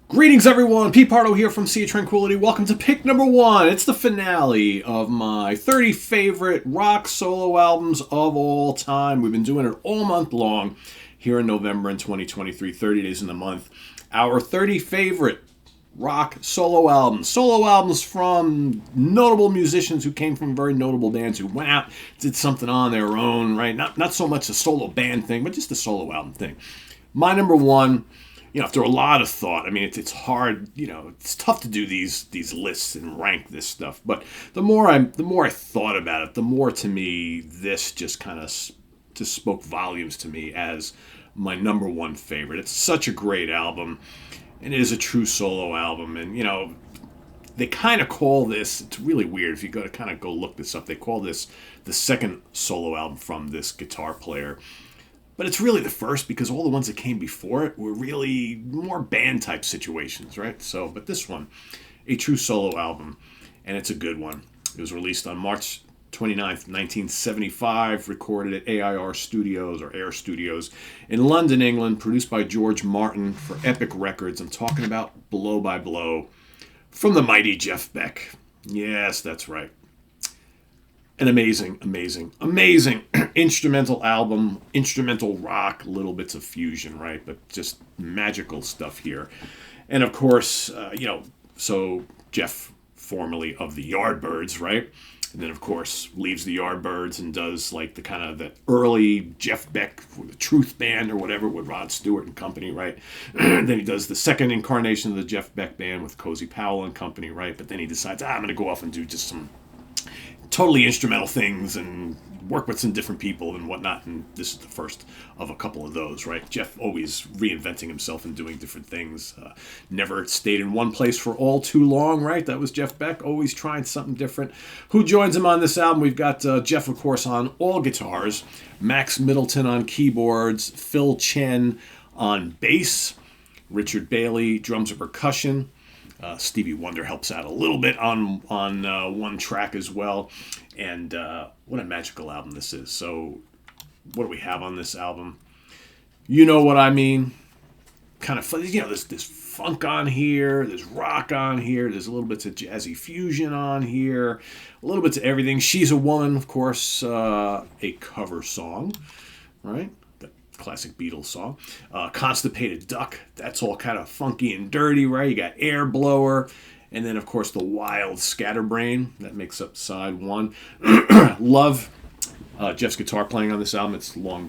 Greetings, everyone. Pete Pardo here from Sea of Tranquility. Welcome to pick number one. It's the finale of my 30 favorite rock solo albums of all time. We've been doing it all month long here in November in 2023, 30 days in the month. Our 30 favorite rock solo albums from notable musicians who came from very notable bands who went out, did something on their own, right? Not so much a solo band thing, but just a solo album thing. My number one, after a lot of thought, it's hard, it's tough to do these lists and rank this stuff. But the more I thought about it, the more to me this just kind of just spoke volumes to me as my number one favorite. It's such a great album, and it is a true solo album. And they kind of call this, it's really weird if you go look this up. They call this the second solo album from this guitar player. But it's really the first because all the ones that came before it were really more band-type situations, right? But this one, a true solo album, and it's a good one. It was released on March 29th, 1975, recorded at AIR Studios, or Air Studios, in London, England, produced by George Martin for Epic Records. I'm talking about Blow by Blow from the mighty Jeff Beck. Yes, that's right. An amazing instrumental album, instrumental rock, little bits of fusion, right? But just magical stuff here. And of course, so Jeff, formerly of the Yardbirds, right? And then, of course, leaves the Yardbirds and does like the early Jeff Beck, the Truth Band or whatever with Rod Stewart and company, right? Then he does the second incarnation of the Jeff Beck Band with Cozy Powell and company, right? But then he decides, I'm going to go off and do just some totally instrumental things and work with some different people and whatnot, and this is the first of a couple of those, right? Jeff always reinventing himself and doing different things. Never stayed in one place for all too long, right? That was Jeff Beck, always trying something different. Who joins him on this album? We've got Jeff, of course, on all guitars, Max Middleton on keyboards, Phil Chen on bass, Richard Bailey, drums and percussion. Stevie Wonder helps out a little bit on one track as well. And what a magical album this is. So what do we have on this album? You know what I mean? Kind of fun. There's funk on here. There's rock on here. There's a little bit of jazzy fusion on here. A little bit of everything. She's a Woman, of course, a cover song, right? Classic Beatles song. Constipated Duck, that's all kind of funky and dirty, right? You got Air Blower, and then of course the Wild Scatterbrain, that makes up side one. Love Jeff's guitar playing on this album. It's long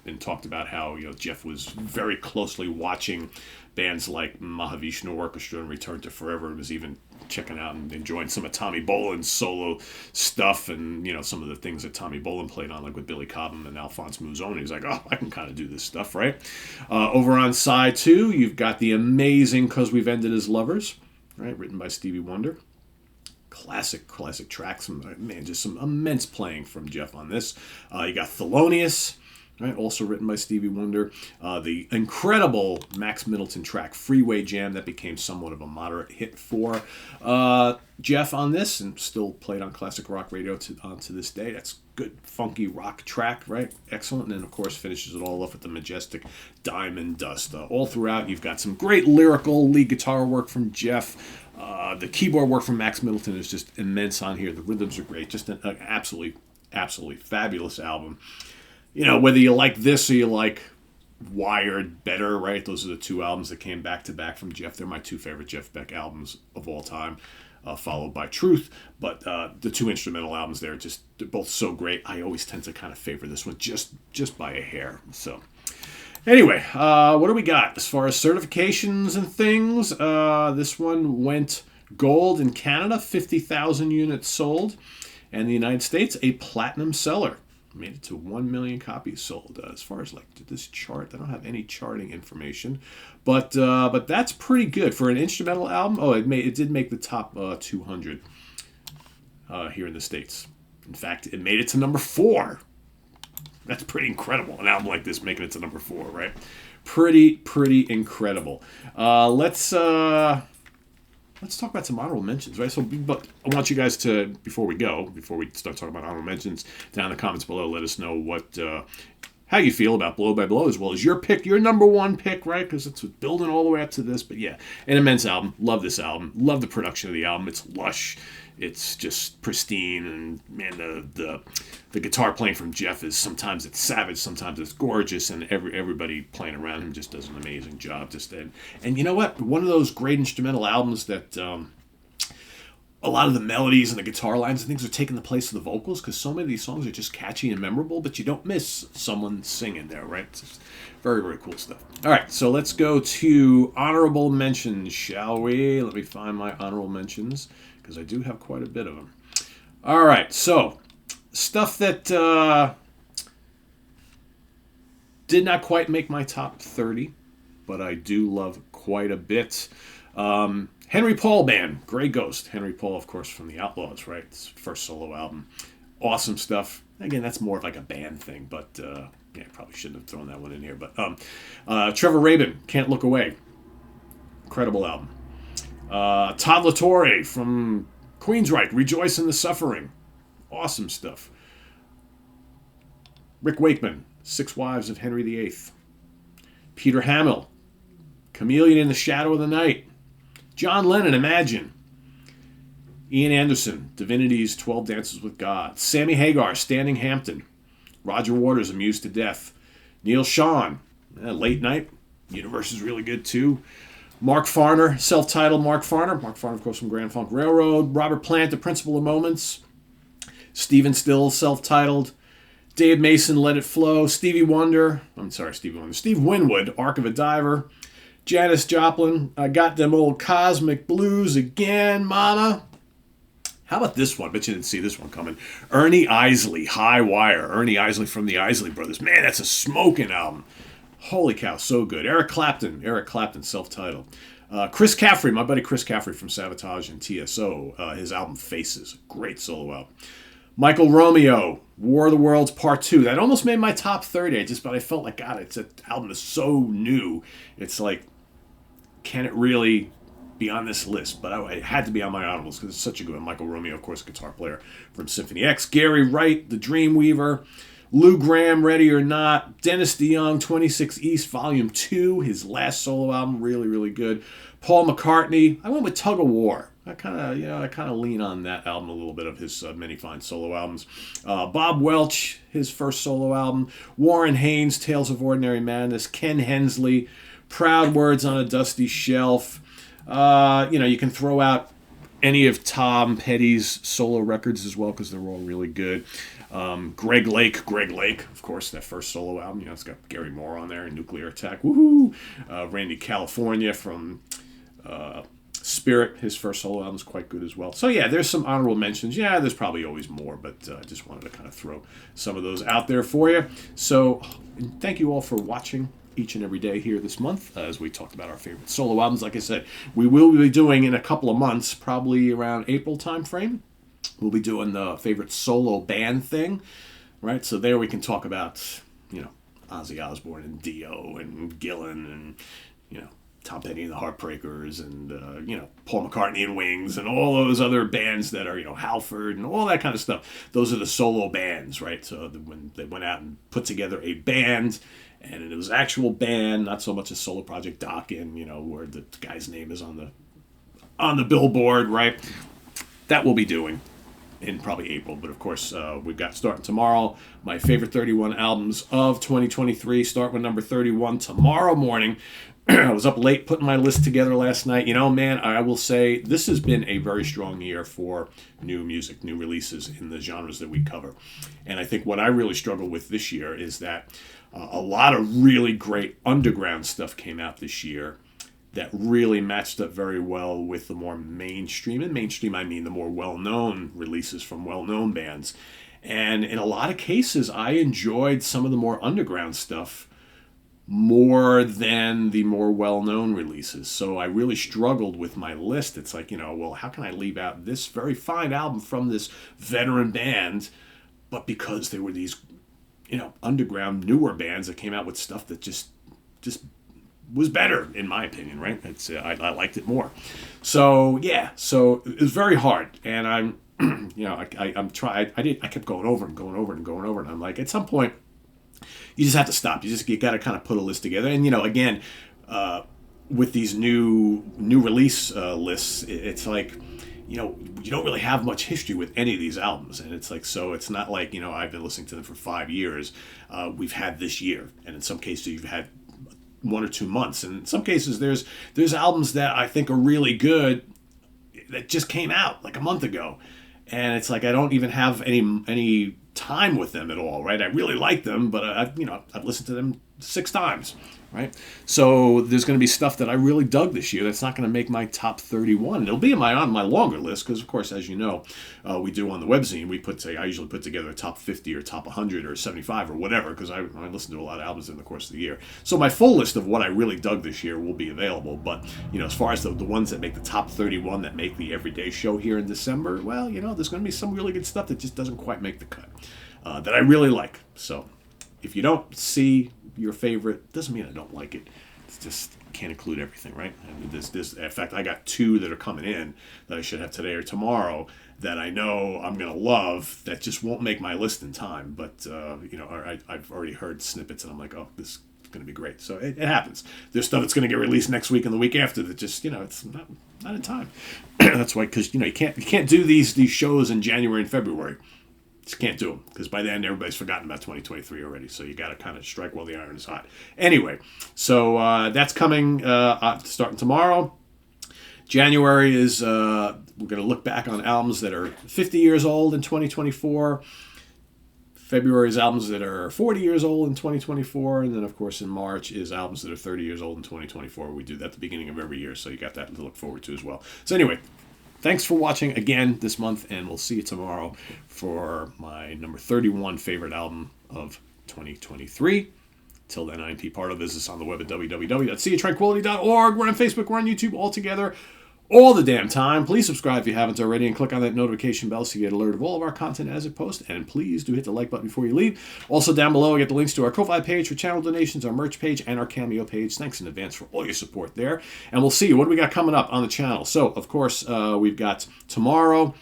been talked about how Jeff was very closely watching bands like Mahavishnu Orchestra and Return to Forever, and was even checking out and enjoying some of Tommy Bolin's solo stuff and some of the things that Tommy Bolin played on, like with Billy Cobham and Alphonse Mouzon. He's like, oh, I can kind of do this stuff, right? Over on side two, you've got the amazing 'Cause We've Ended as Lovers, right, written by Stevie Wonder. Classic track. Just some immense playing from Jeff on this. You got Thelonious, right, also written by Stevie Wonder. The incredible Max Middleton track, Freeway Jam, that became somewhat of a moderate hit for Jeff on this, and still played on classic rock radio to this day. That's good, funky rock track, right? Excellent. And then, of course, finishes it all off with the majestic Diamond Dust. All throughout, you've got some great lyrical lead guitar work from Jeff. The keyboard work from Max Middleton is just immense on here. The rhythms are great. Just an absolutely fabulous album. Whether you like this or you like Wired better, right? Those are the two albums that came back to back from Jeff. They're my two favorite Jeff Beck albums of all time, followed by Truth. But the two instrumental albums they're both so great. I always tend to kind of favor this one just by a hair. So anyway, what do we got as far as certifications and things? This one went gold in Canada, 50,000 units sold, and the United States, a platinum seller. Made it to 1 million copies sold. As far as this chart, I don't have any charting information, but that's pretty good for an instrumental album. Oh, it did make the top 200 here in the States. In fact, it made it to number 4. That's pretty incredible. An album like this making it to number 4, right? Pretty incredible. Let's talk about some honorable mentions, right? But I want you guys to, before we start talking about honorable mentions, down in the comments below, let us know what how you feel about Blow by Blow as well as your pick, your number one pick, right? Because it's building all the way up to this. But yeah, an immense album. Love this album. Love the production of the album. It's lush. It's just pristine, and man, the guitar playing from Jeff is sometimes it's savage, sometimes it's gorgeous, and everybody playing around him just does an amazing job. And you know what? One of those great instrumental albums that a lot of the melodies and the guitar lines and things are taking the place of the vocals, because so many of these songs are just catchy and memorable, but you don't miss someone singing there, right? It's just very, very cool stuff. All right, so let's go to honorable mentions, shall we? Let me find my honorable mentions, because I do have quite a bit of them. All right, so stuff that did not quite make my top 30, but I do love quite a bit. Henry Paul Band, Grey Ghost. Henry Paul, of course, from the Outlaws, right? It's his first solo album. Awesome stuff. Again, that's more of like a band thing, but yeah, probably shouldn't have thrown that one in here. But Trevor Rabin, Can't Look Away. Incredible album. Todd La Torre from Queensryche, Rejoice in the Suffering. Awesome stuff. Rick Wakeman, Six Wives of Henry VIII. Peter Hamill, Chameleon in the Shadow of the Night. John Lennon, Imagine. Ian Anderson, Divinity's 12 Dances with God. Sammy Hagar, Standing Hampton. Roger Waters, Amused to Death. Neil Schon, Late Night. Universe is really good too. Mark Farner, self-titled Mark Farner. Mark Farner, of course, from Grand Funk Railroad. Robert Plant, The Principle of Moments. Stephen Stills, self-titled. Dave Mason, Let It Flow. Steve Winwood, Arc of a Diver. Janis Joplin, I Got Them Old Cosmic Blues Again, Mama. How about this one? Bet you didn't see this one coming. Ernie Isley, High Wire. Ernie Isley from the Isley Brothers. Man, that's a smoking album. Holy cow, so good. Eric Clapton, self-titled. Chris Caffrey, my buddy Chris Caffrey from Sabotage and TSO. His album Faces, great solo album. Michael Romeo, War of the Worlds Part 2. That almost made my top 30. But I felt like, God, that album is so new. It's like, can it really be on this list? But it had to be on my honorables because it's such a good one. Michael Romeo, of course, guitar player from Symphony X. Gary Wright, The Dreamweaver. Lou Gramm, Ready or Not. Dennis DeYoung, 26 East, Volume 2. His last solo album, really, really good. Paul McCartney. I went with Tug of War. I kind of lean on that album a little bit of his many fine solo albums. Bob Welch, his first solo album. Warren Haynes, Tales of Ordinary Madness. Ken Hensley, Proud Words on a Dusty Shelf. You can throw out any of Tom Petty's solo records as well because they're all really good. Greg Lake, of course, that first solo album. It's got Gary Moore on there and Nuclear Attack. Woohoo! Randy California from Spirit, his first solo album is quite good as well. So yeah, there's some honorable mentions. Yeah, there's probably always more, but I just wanted to kind of throw some of those out there for you. So thank you all for watching each and every day here this month as we talked about our favorite solo albums. Like I said, we will be doing in a couple of months, probably around April time frame, we'll be doing the favorite solo band thing, right? So there we can talk about, Ozzy Osbourne and Dio and Gillan and, Tom Petty and the Heartbreakers and, Paul McCartney and Wings and all those other bands that are, Halford and all that kind of stuff. Those are the solo bands, right? So when they went out and put together a band, and it was actual band, not so much a solo project, Dokken, where the guy's name is on the billboard, right? That we'll be doing in probably April. But of course, we've got starting tomorrow, my favorite 31 albums of 2023. Start with number 31 tomorrow morning. I was up late putting my list together last night. Man, I will say this has been a very strong year for new music, new releases in the genres that we cover. And I think what I really struggle with this year is that a lot of really great underground stuff came out this year that really matched up very well with the more mainstream. And mainstream, I mean the more well-known releases from well-known bands. And in a lot of cases, I enjoyed some of the more underground stuff more than the more well-known releases. So I really struggled with my list. It's like, how can I leave out this very fine album from this veteran band, but because there were these, underground newer bands that came out with stuff that just was better, in my opinion, right? I liked it more. So, yeah, so it was very hard. And I'm, I kept going over and going over and going over. And I'm like, at some point, you just have to stop. You got to kind of put a list together. And again, with these new release lists, it's like, you don't really have much history with any of these albums, and it's like, so it's not like, I've been listening to them for 5 years. We've had this year, and in some cases you've had 1 or 2 months, and in some cases there's albums that I think are really good that just came out like a month ago, and it's like I don't even have any time with them at all, right? I really like them, but I've listened to them 6 times, right? So there's going to be stuff that I really dug this year that's not going to make my top 31. It'll be on my longer list because, of course, as you know, we do on the webzine. I usually put together a top 50 or top 100 or 75 or whatever because I listen to a lot of albums in the course of the year. So my full list of what I really dug this year will be available. But as far as the ones that make the top 31 that make the everyday show here in December, well, there's going to be some really good stuff that just doesn't quite make the cut that I really like. So if you don't see your favorite, doesn't mean I don't like it. It's just can't include everything, right? And in fact, I got 2 that are coming in that I should have today or tomorrow that I know I'm gonna love that just won't make my list in time. But I've already heard snippets and I'm like, oh, this is gonna be great. So it happens. There's stuff that's gonna get released next week and the week after that just it's not in time. That's why, because you can't do these shows in January and February. Just can't do them because by then everybody's forgotten about 2023 already. So you got to kind of strike while the iron is hot. Anyway, so that's coming starting tomorrow. January is we're going to look back on albums that are 50 years old in 2024. February is albums that are 40 years old in 2024. And then, of course, in March is albums that are 30 years old in 2024. We do that at the beginning of every year. So you got that to look forward to as well. So anyway, thanks for watching again this month, and we'll see you tomorrow for my number 31 favorite album of 2023. Till then, I'm Pete Pardo. Visit us on the web at www.seaoftranquility.org. We're on Facebook. We're on YouTube all together all the damn time. Please subscribe if you haven't already and click on that notification bell so you get alert of all of our content as it posts. And please do hit the like button before you leave. Also down below, I get the links to our Ko-Fi page for channel donations, our merch page, and our Cameo page. Thanks in advance for all your support there. And we'll see you. What do we got coming up on the channel? So, of course, we've got tomorrow,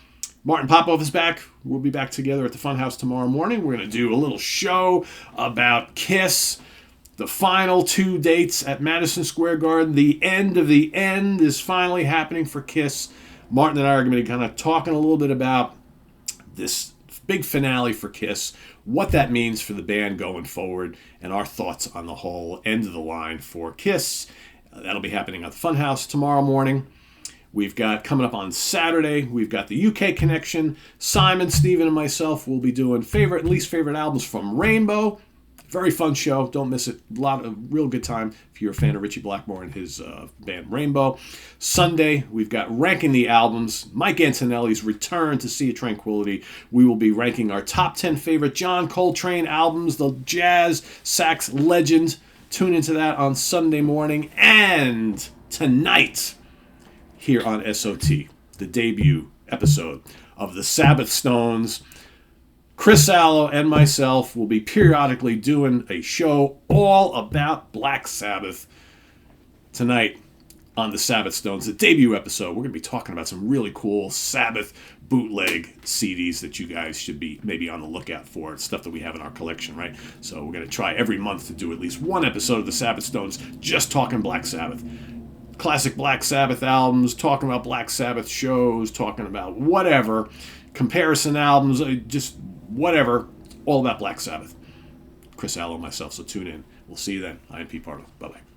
Martin Popoff is back. We'll be back together at the Funhouse tomorrow morning. We're going to do a little show about Kiss. The final 2 dates at Madison Square Garden. The end of the end is finally happening for Kiss. Martin and I are going to be kind of talking a little bit about this big finale for Kiss, what that means for the band going forward, and our thoughts on the whole end of the line for Kiss. That'll be happening at the Funhouse tomorrow morning. We've got coming up on Saturday, we've got the UK Connection. Simon, Steven, and myself will be doing favorite and least favorite albums from Rainbow. Very fun show. Don't miss it. A lot of real good time if you're a fan of Ritchie Blackmore and his band Rainbow. Sunday, we've got Ranking the Albums. Mike Antonelli's return to Sea of Tranquility. We will be ranking our top 10 favorite John Coltrane albums, the jazz sax legend. Tune into that on Sunday morning. And tonight, here on SOT, the debut episode of the Sabbath Stones. Chris Allo and myself will be periodically doing a show all about Black Sabbath tonight on the Sabbath Stones, the debut episode. We're going to be talking about some really cool Sabbath bootleg CDs that you guys should be maybe on the lookout for. It's stuff that we have in our collection, right? So we're going to try every month to do at least one episode of the Sabbath Stones just talking Black Sabbath. Classic Black Sabbath albums, talking about Black Sabbath shows, talking about whatever, comparison albums, just whatever, all about Black Sabbath. Chris Allo and myself, so tune in. We'll see you then. I am Pete Pardo. Bye-bye.